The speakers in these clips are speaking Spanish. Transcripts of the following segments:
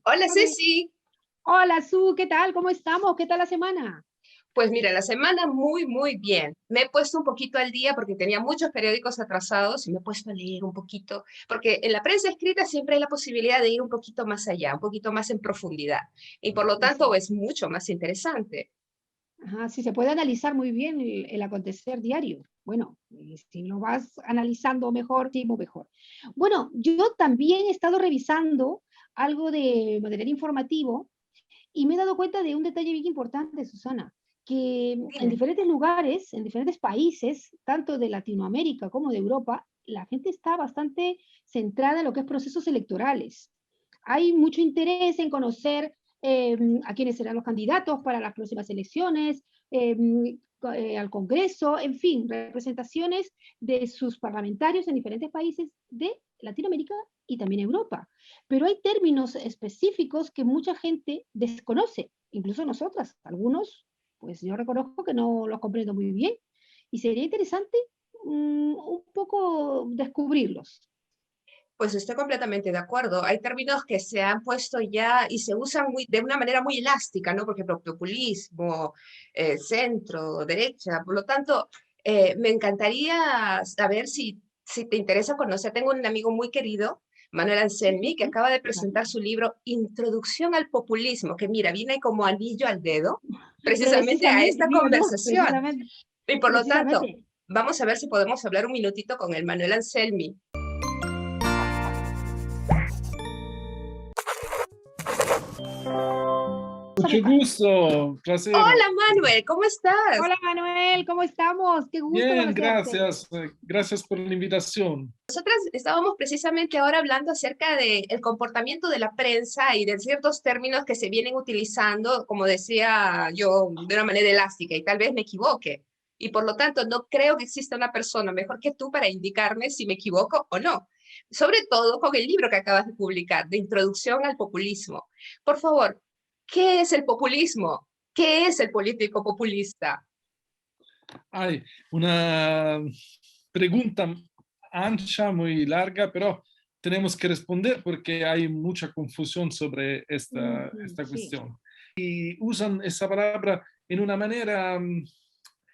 Hola Hola, Ceci, hola, Su, ¿qué tal? ¿Cómo estamos? ¿Qué tal la semana? pues mira, la semana muy bien. Me he puesto un poquito al día porque tenía muchos periódicos atrasados y me he puesto a leer un poquito, porque en la prensa escrita siempre hay la posibilidad de ir un poquito más allá, un poquito más en profundidad y por lo tanto Así. es mucho más interesante. Ajá, sí, se puede analizar muy bien el acontecer diario. Bueno, si lo vas analizando mejor, sí, mejor. Bueno, yo también he estado revisando algo de material informativo y me he dado cuenta de un detalle bien importante, Susana, que en Dime. diferentes lugares, en diferentes países, tanto de Latinoamérica como de Europa, la gente está bastante centrada en lo que es procesos electorales. Hay mucho interés en conocer a quiénes serán los candidatos para las próximas elecciones, eh, al Congreso, en fin, representaciones de sus parlamentarios en diferentes países de Latinoamérica y también Europa. Pero hay términos específicos que mucha gente desconoce, incluso nosotras. Algunos, pues yo reconozco que no los comprendo muy bien y sería interesante un poco descubrirlos. Pues estoy completamente de acuerdo. Hay términos que se han puesto ya y se usan de una manera muy elástica, ¿no? Porque populismo, centro, derecha. Por lo tanto, me encantaría saber si te interesa conocer. Tengo un amigo muy querido, Manuel Sí, sí, Anselmi, que sí. acaba de Vale. presentar su libro Introducción al Populismo, que mira, viene como anillo al dedo, precisamente a Precisamente, esta mira tú, conversación. precisamente, Y por lo tanto, precisamente. vamos a ver si podemos hablar un minutito con el Manuel Anselmi. Vamos a Mucho buscar. gusto, placer. Hola Manuel, ¿cómo estás? Hola Manuel, ¿cómo estamos? Qué gusto Bien, conocerte. gracias. Gracias por la invitación. Nosotras estábamos precisamente ahora hablando acerca del comportamiento de la prensa y de ciertos términos que se vienen utilizando, como decía yo, de una manera elástica y tal vez me equivoque. Y por lo tanto, no creo que exista una persona mejor que tú para indicarme si me equivoco o no. Sobre todo con el libro que acabas de publicar, de Introducción al Populismo. Por favor, ¿qué es el populismo? ¿Qué es el político populista? Hay una pregunta ancha, muy larga, pero tenemos que responder porque hay mucha confusión sobre esta Sí. cuestión. Y usan esa palabra en una manera,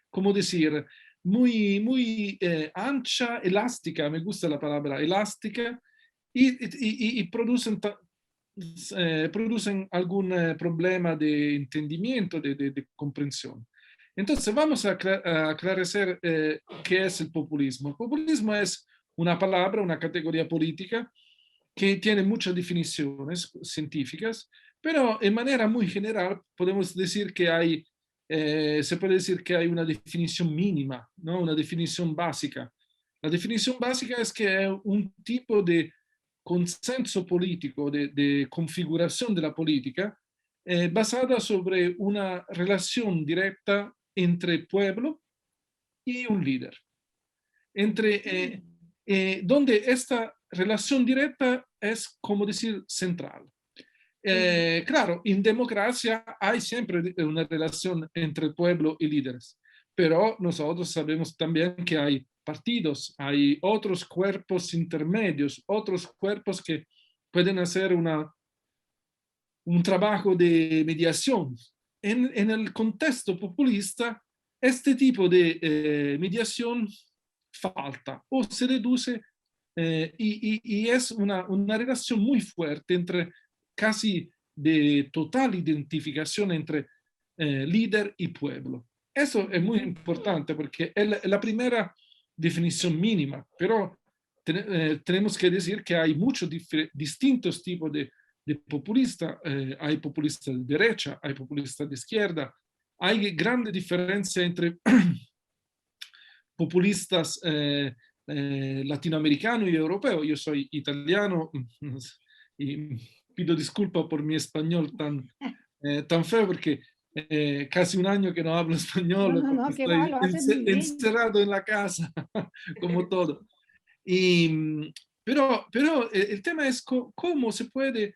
¿cómo decir? Muy ancha, elástica, me gusta la palabra elástica, y producen algún problema de entendimiento, de comprensión. Entonces, vamos a aclarecer qué es el populismo. El populismo es una palabra, una categoría política que tiene muchas definiciones científicas, pero en manera muy general podemos decir que se puede decir que hay una definición mínima, ¿no? Una definición básica. La definición básica es que es un tipo de consenso político, de configuración de la política, basada sobre una relación directa entre pueblo y un líder, donde esta relación directa es, como decir, central. Claro, en democracia hay siempre una relación entre pueblo y líderes, pero nosotros sabemos también que hay partidos, hay otros cuerpos intermedios, otros cuerpos que pueden hacer un trabajo de mediación. En el contexto populista, este tipo de mediación falta o se reduce y es una relación muy fuerte entre casi de total identificación entre líder y pueblo. Eso es muy importante porque es la primera definición mínima, pero tenemos que decir que hay muchos distintos tipos de populista, hay populistas de derecha, hay populistas de izquierda, hay grande diferencia entre populistas latinoamericanos y europeos. Yo soy italiano y pido disculpas por mi español tan feo porque casi un año que no hablo No, español no, porque no, que va, estoy lo haces muy bien. encerrado en la casa, como todo. Y, pero el tema es cómo se puede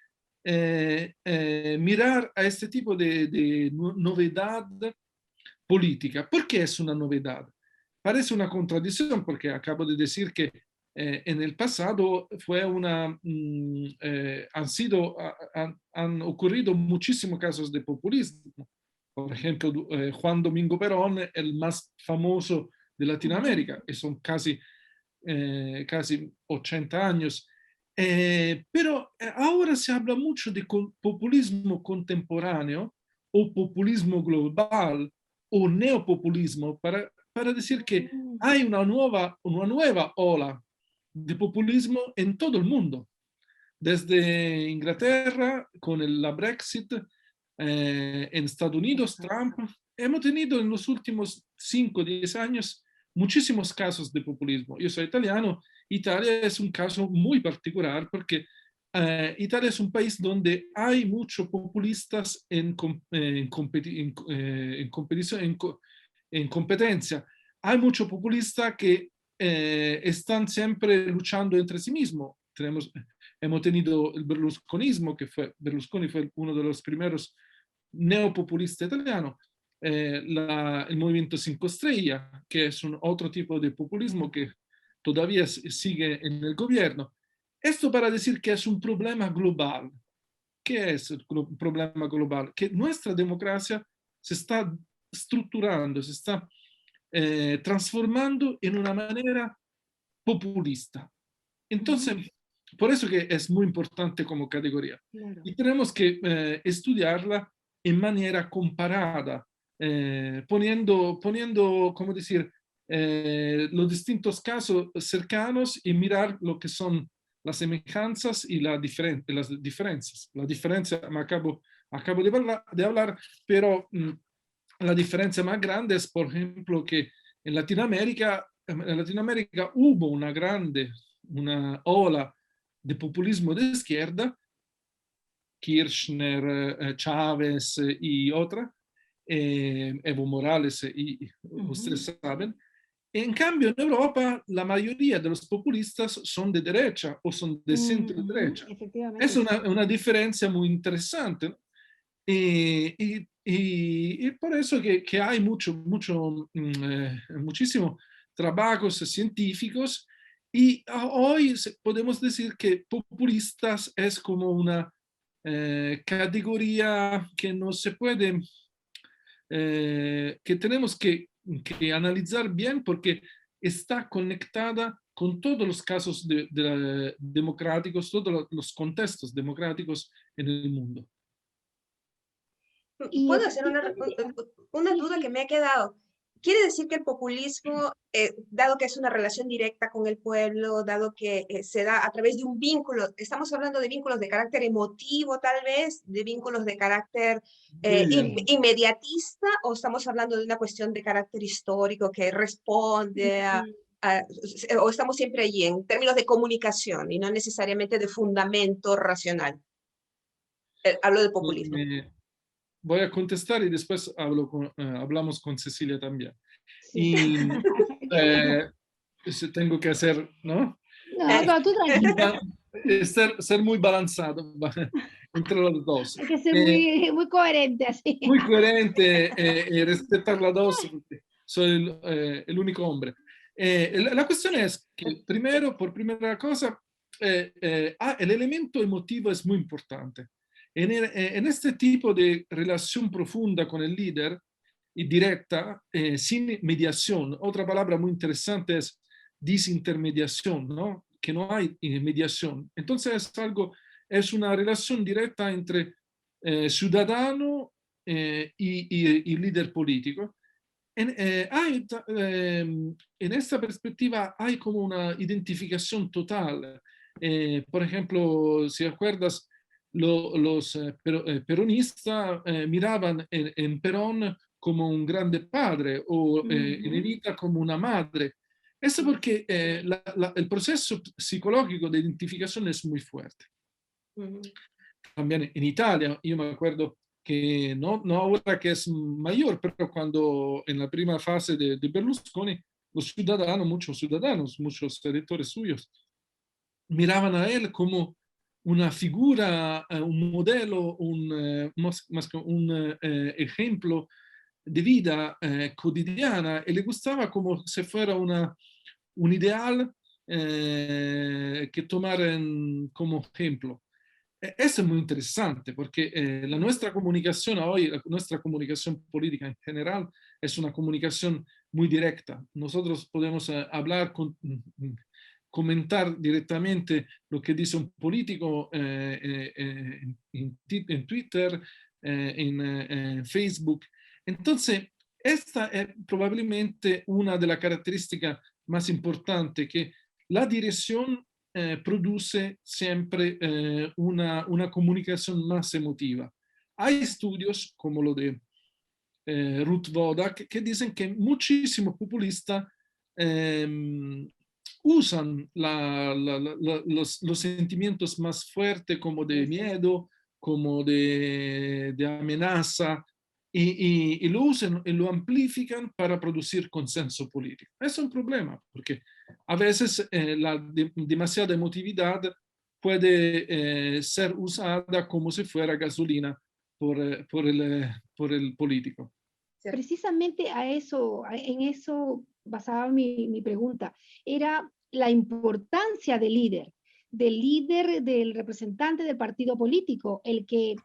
mirar a este tipo de novedad política. ¿Por qué es una novedad? Parece una contradicción porque acabo de decir que en el pasado han ocurrido muchísimos casos de populismo. Por ejemplo, Juan Domingo Perón, el más famoso de Latinoamérica, y son casi 80 años. Pero ahora se habla mucho de populismo contemporáneo o populismo global o neopopulismo para decir que hay una nueva ola de populismo en todo el mundo. Desde Inglaterra, con la Brexit, en Estados Unidos, Trump, hemos tenido en los últimos 5 o 10 años muchísimos casos de populismo. Yo soy italiano. Italia es un caso muy particular porque Italia es un país donde hay muchos populistas en competencia. Hay muchos populistas que están siempre luchando entre sí mismos. Hemos tenido el berlusconismo, Berlusconi fue uno de los primeros neopopulistas italianos. El movimiento Cinco Estrellas, que es otro tipo de populismo que todavía sigue en el gobierno. Esto para decir que es un problema global. ¿Qué es el problema global? Que nuestra democracia se está estructurando, se está transformando en una manera populista. Entonces, por eso que es muy importante como categoría. Claro. Y tenemos que estudiarla en manera comparada, poniendo, ¿cómo decir?, los distintos casos cercanos y mirar lo que son las semejanzas y las diferencias. La diferencia, me acabo de hablar, pero la diferencia más grande es, por ejemplo, que en Latinoamérica hubo una ola de populismo de izquierda, Kirchner, Chávez y otra, Evo Morales y ustedes saben. En cambio, en Europa, la mayoría de los populistas son de derecha o son de centro derecha. Es una diferencia muy interesante, ¿no? Y por eso que hay muchísimos trabajos científicos y hoy podemos decir que populistas es como una categoría que no se puede, que tenemos que analizar bien porque está conectada con todos los casos democráticos, todos los contextos democráticos en el mundo. ¿Puedo hacer una duda que me ha quedado? ¿Quiere decir que el populismo, dado que es una relación directa con el pueblo, dado que se da a través de un vínculo, estamos hablando de vínculos de carácter emotivo tal vez, de vínculos de carácter inmediatista, o estamos hablando de una cuestión de carácter histórico que responde o estamos siempre allí en términos de comunicación y no necesariamente de fundamento racional? Hablo de populismo. Voy a contestar y después hablamos con Cecilia también. Sí. Y tengo que hacer, ¿no? No, tú tranquilo. Ser muy balanzado entre los dos. Hay que ser muy coherente así. Muy coherente y respetar las dos, porque soy el único hombre. La cuestión es que por primera cosa, el elemento emotivo es muy importante. En este tipo de relación profunda con el líder y directa, sin mediación, otra palabra muy interesante es disintermediación, ¿no? Que no hay mediación. Entonces es una relación directa entre ciudadano y líder político. En esta perspectiva hay como una identificación total. Por ejemplo, si acuerdas, los peronistas miraban en Perón como un grande padre o en Evita como una madre. Eso porque el proceso psicológico de identificación es muy fuerte. También en Italia, yo me acuerdo que no ahora que es mayor, pero cuando en la primera fase de Berlusconi, muchos electores suyos, miraban a él como una figura, un modelo, un ejemplo de vida cotidiana y le gustaba como si fuera un ideal que tomar como ejemplo. Eso es muy interesante porque la nuestra comunicación hoy, nuestra comunicación política en general, es una comunicación muy directa. Nosotros podemos hablar, comentar directamente lo que dice un político en Twitter, en Facebook. Entonces, esta es probablemente una de las características más importantes, que la dirección produce siempre una comunicación más emotiva. Hay estudios como lo de Ruth Wodak que dicen que muchísimos populistas usan los sentimientos más fuertes como de miedo, como de amenaza, y lo usan y lo amplifican para producir consenso político. Es un problema, porque a veces la demasiada emotividad puede ser usada como si fuera gasolina por el político. Precisamente en eso basaba mi pregunta. Era la importancia del líder, del representante del partido político, el que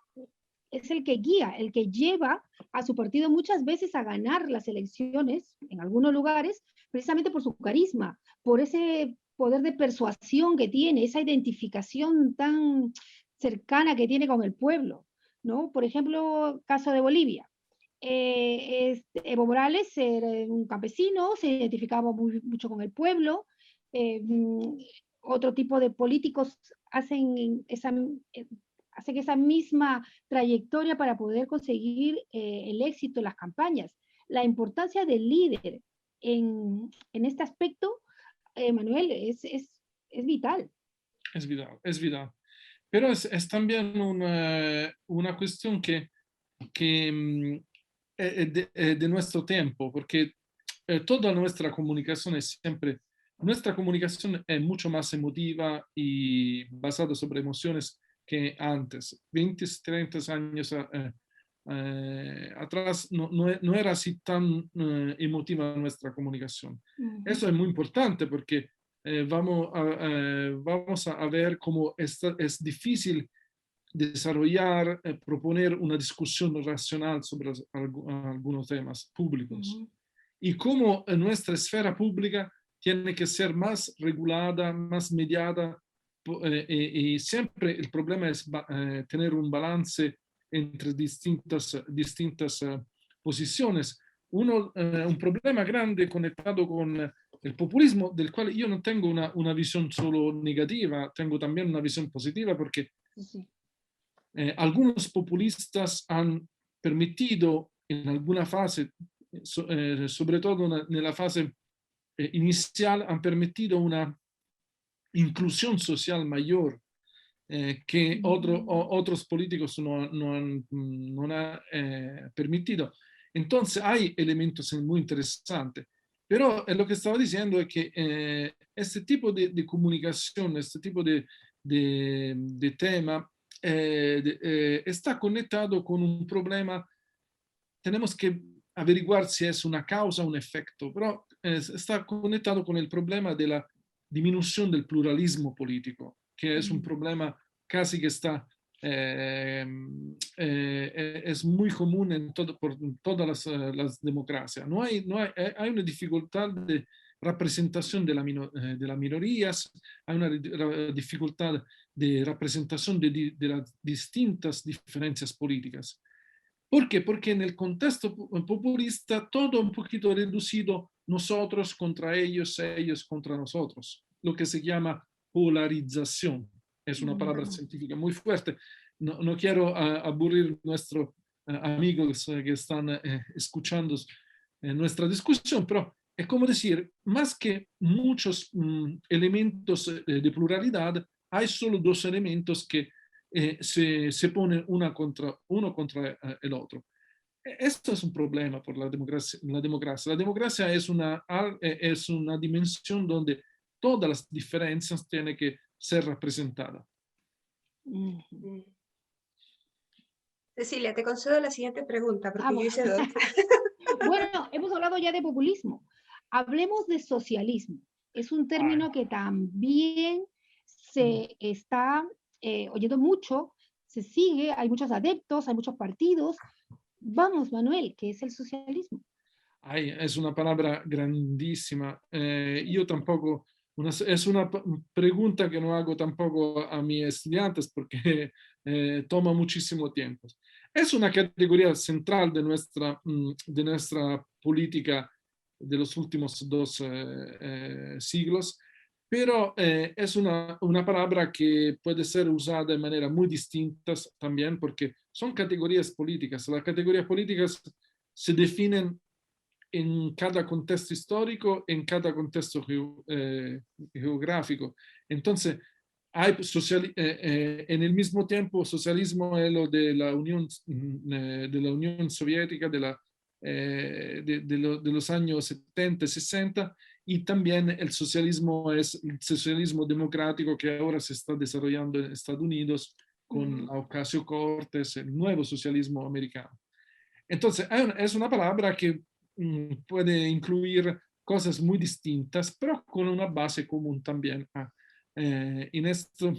es el que guía, el que lleva a su partido muchas veces a ganar las elecciones, en algunos lugares, precisamente por su carisma, por ese poder de persuasión que tiene, esa identificación tan cercana que tiene con el pueblo, ¿no? Por ejemplo, caso de Bolivia. Evo Morales era un campesino, se identificaba mucho con el pueblo. Otro tipo de políticos hacen esa misma trayectoria para poder conseguir el éxito en las campañas. La importancia del líder en este aspecto, Manuel, es vital. Es vital, es vital. Pero es también una cuestión que de nuestro tiempo, porque toda nuestra comunicación es siempre, nuestra comunicación es mucho más emotiva y basada sobre emociones que antes. 20, 30 años atrás no era así tan emotiva nuestra comunicación. Eso es muy importante porque vamos a ver cómo es difícil desarrollar, proponer una discusión racional sobre algunos temas públicos. Y cómo nuestra esfera pública tiene que ser más regulada, más mediada, y siempre el problema es tener un balance entre distintas posiciones. Un problema grande conectado con el populismo, del cual yo no tengo una visión solo negativa, tengo también una visión positiva, porque algunos populistas han permitido en alguna fase, sobre todo en la fase inicial, han permitido una inclusión social mayor que otros políticos no han permitido. Entonces hay elementos muy interesantes. Pero lo que estaba diciendo es que este tipo de comunicación, este tipo de tema, está conectado con un problema. Tenemos que averiguar si es una causa o un efecto, pero está conectado con el problema de la disminución del pluralismo político, que es un problema casi que está, es muy común por todas las democracias. Hay una dificultad de representación de las minorías, hay una dificultad de representación de las distintas diferencias políticas. ¿Por qué? Porque en el contexto populista todo un poquito reducido, nosotros contra ellos, ellos contra nosotros, lo que se llama polarización. Es una palabra científica muy fuerte. No quiero aburrir a nuestros amigos que están escuchando nuestra discusión, pero es como decir, más que muchos elementos de pluralidad, hay solo dos elementos que se ponen uno contra el otro. Esto es un problema por la democracia. La democracia es una dimensión donde todas las diferencias tienen que ser representadas. Cecilia, te concedo la siguiente pregunta, porque yo hice dos. Bueno, hemos hablado ya de populismo. Hablemos de socialismo. Es un Ay, término que también se está oyendo mucho, se sigue, hay muchos adeptos, hay muchos partidos. Vamos, Manuel, ¿qué es el socialismo? ay, es una palabra grandísima. Yo tampoco, es una pregunta que no hago tampoco a mis estudiantes porque toma muchísimo tiempo. Es una categoría central de nuestra política de los últimos dos siglos, pero es una palabra que puede ser usada de manera muy distinta también porque son categorías políticas. Las categorías políticas se definen en cada contexto histórico, en cada contexto geográfico. Entonces, en el mismo tiempo, socialismo es lo de la Unión Soviética de los años 70 y 60, y también el socialismo es el socialismo democrático que ahora se está desarrollando en Estados Unidos con Ocasio-Cortez, el nuevo socialismo americano. Entonces, es una palabra que puede incluir cosas muy distintas, pero con una base común también. En esto,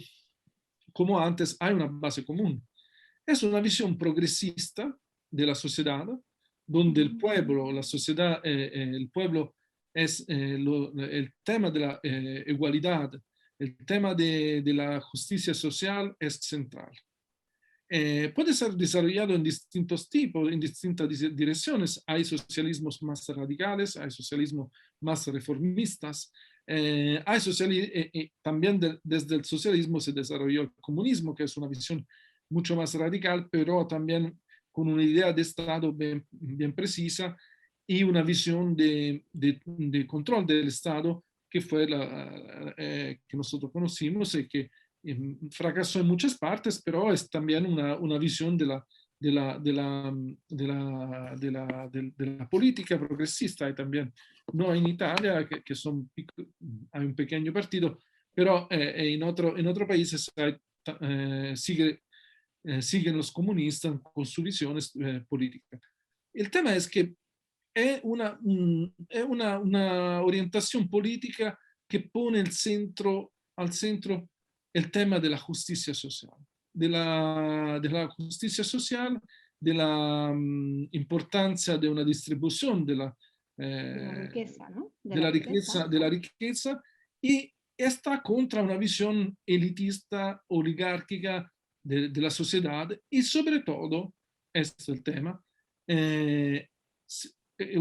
como antes, hay una base común. Es una visión progresista de la sociedad, donde el pueblo, la sociedad, el pueblo es el tema de la igualdad, el tema de la justicia social es central. Puede ser desarrollado en distintos tipos, en distintas direcciones. Hay socialismos más radicales, hay socialismos más reformistas. También desde el socialismo se desarrolló el comunismo, que es una visión mucho más radical, pero también con una idea de Estado bien precisa y una visión de control del Estado que fue que nosotros conocimos y que fracasó en muchas partes, pero es también una visión de la política progresista. Hay también, no en Italia, que hay un pequeño partido, pero en otros países siguen los comunistas con sus visiones políticas. El tema es que è una orientación política que pone al centro el tema de la justicia social, de la justicia social, de la importancia de una distribución De la riqueza, ¿no? de la riqueza, y está contra una visión elitista, oligárquica de la sociedad y sobre todo, este es el tema, eh,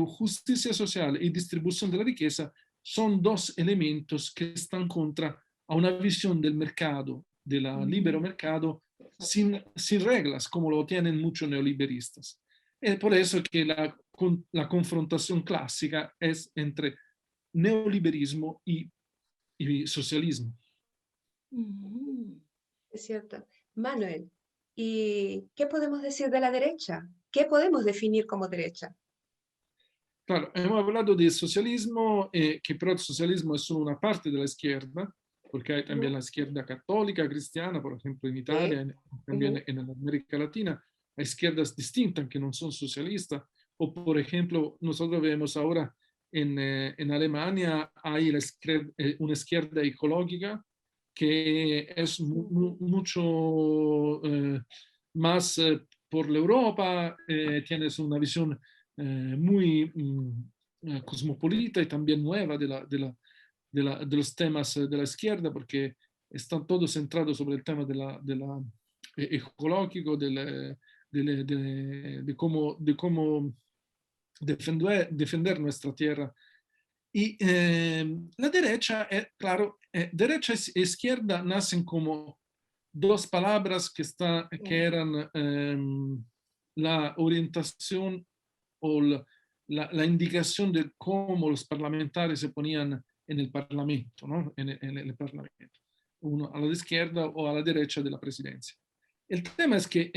justicia social y distribución de la riqueza son dos elementos que están contra a una visión del mercado, del libero mercado, sin reglas, como lo tienen muchos neoliberistas. Es por eso que la confrontación clásica es entre neoliberismo y socialismo. Es cierto. Manuel, ¿y qué podemos decir de la derecha? ¿Qué podemos definir como derecha? Claro, hemos hablado de socialismo, que pero el socialismo es solo una parte de la izquierda, porque hay también la izquierda católica, cristiana, por ejemplo, en Sí. Italia, también en América Latina, hay izquierdas distintas que no son socialistas, o por ejemplo, nosotros vemos ahora en Alemania hay una izquierda ecológica que es mucho más por la Europa, tienes una visión muy cosmopolita y también nueva de los temas de la izquierda, porque están todos centrados sobre el tema ecológico, de cómo defender nuestra tierra. Y la derecha, claro, derecha e izquierda nacen como dos palabras que eran la orientación o la indicación de cómo los parlamentarios se ponían en el parlamento, ¿no? En el parlamento, uno a la izquierda o a la derecha de la presidencia. El tema es que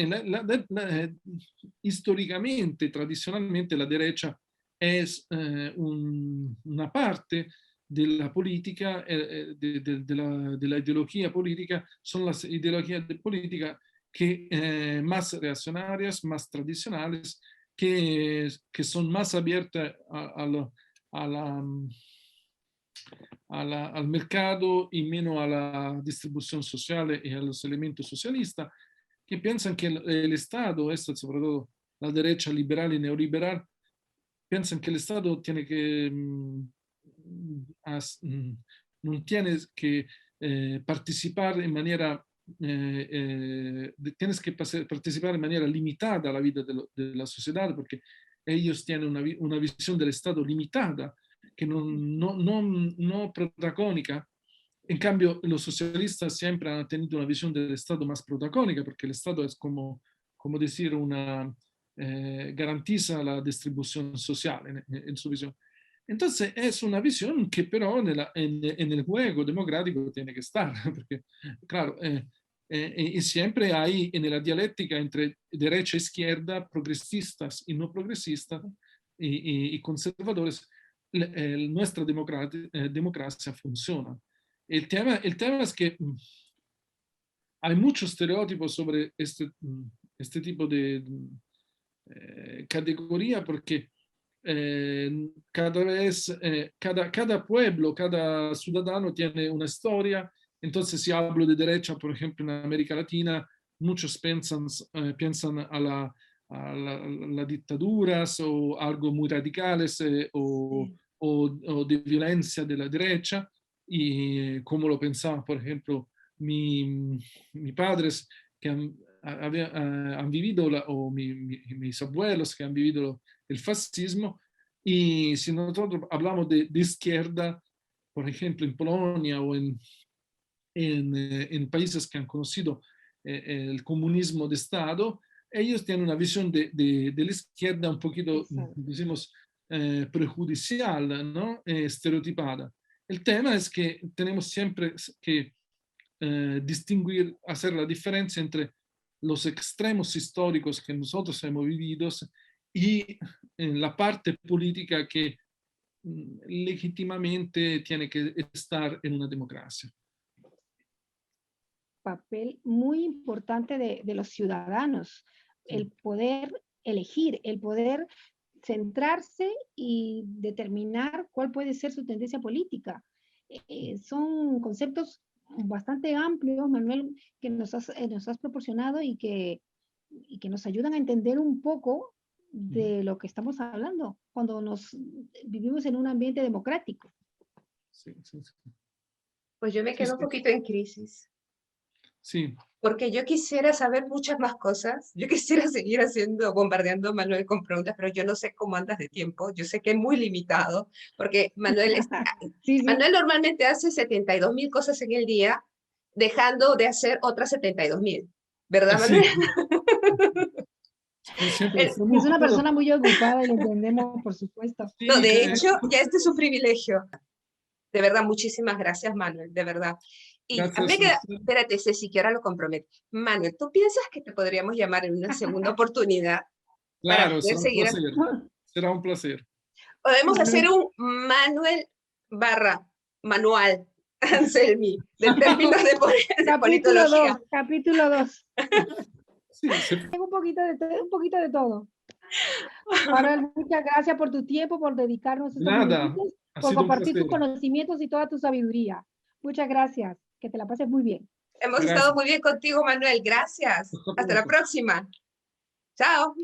históricamente, tradicionalmente, la derecha es una parte de la política, de la ideología política, son las ideologías de política que más reaccionarias, más tradicionales, que son más abiertas a la al mercado y menos a la distribución social y a los elementos socialistas, que piensan que el Estado, esto sobre todo la derecha liberal y neoliberal, piensan que el Estado tiene que, no tiene que participar en manera, tienes que participar en manera limitada a la vida de la sociedad, porque ellos tienen una visión del Estado limitada, que no protagónica. En cambio, los socialistas siempre han tenido una visión del Estado más protagónica, porque el Estado es como decir, garantiza la distribución social en su visión. Entonces es una visión que pero en el juego democrático tiene que estar, porque claro, y siempre hay en la dialéctica entre derecha e izquierda, progresistas y no progresistas y conservadores, nuestra democracia funciona. El tema es que hay muchos estereotipos sobre este tipo de categoría, porque cada pueblo, cada ciudadano tiene una historia. Entonces, si hablo de derecha, por ejemplo, en América Latina, muchos piensan a las dictaduras o algo muy radicales o de violencia de la derecha, y como lo pensaban, por ejemplo, mis padres que han vivido, o mis abuelos que han vivido el fascismo. Y si nosotros hablamos de izquierda, por ejemplo, en Polonia o en países que han conocido el comunismo de Estado, ellos tienen una visión de la izquierda un poquito, decimos, prejudicial, ¿no? Estereotipada. El tema es que tenemos siempre que distinguir, hacer la diferencia entre los extremos históricos que nosotros hemos vivido y la parte política que legítimamente tiene que estar en una democracia. Papel muy importante de los ciudadanos, el poder elegir, el poder centrarse y determinar cuál puede ser su tendencia política. Son conceptos bastante amplios, Manuel, que nos has proporcionado y que nos ayudan a entender un poco de lo que estamos hablando cuando vivimos en un ambiente democrático. Sí. Pues yo me quedo un poquito en crisis. Sí. Porque yo quisiera saber muchas más cosas. Yo quisiera seguir bombardeando a Manuel con preguntas, pero yo no sé cómo andas de tiempo. Yo sé que es muy limitado, porque Manuel, Manuel normalmente hace 72.000 cosas en el día, dejando de hacer otras 72.000. ¿Verdad, Manuel? Sí. Es una persona muy ocupada y lo entendemos, por supuesto. Sí, no, de hecho, ya este es su privilegio. De verdad, muchísimas gracias, Manuel, de verdad. Y a mí me queda, espérate, Ceci, que ahora lo comprometo. Manuel, ¿tú piensas que te podríamos llamar en una segunda oportunidad? Claro, para poder seguir? Será un placer. Podemos hacer un Manual Anselmi, de términos de politología. Capítulo 2. Sí, Tengo un poquito de todo. Manuel, muchas gracias por tu tiempo, por dedicarnos estos minutos, por compartir tus conocimientos y toda tu sabiduría. Muchas gracias. Que te la pases muy bien. Hemos estado muy bien contigo, Manuel. Gracias. Hasta la próxima. Chao.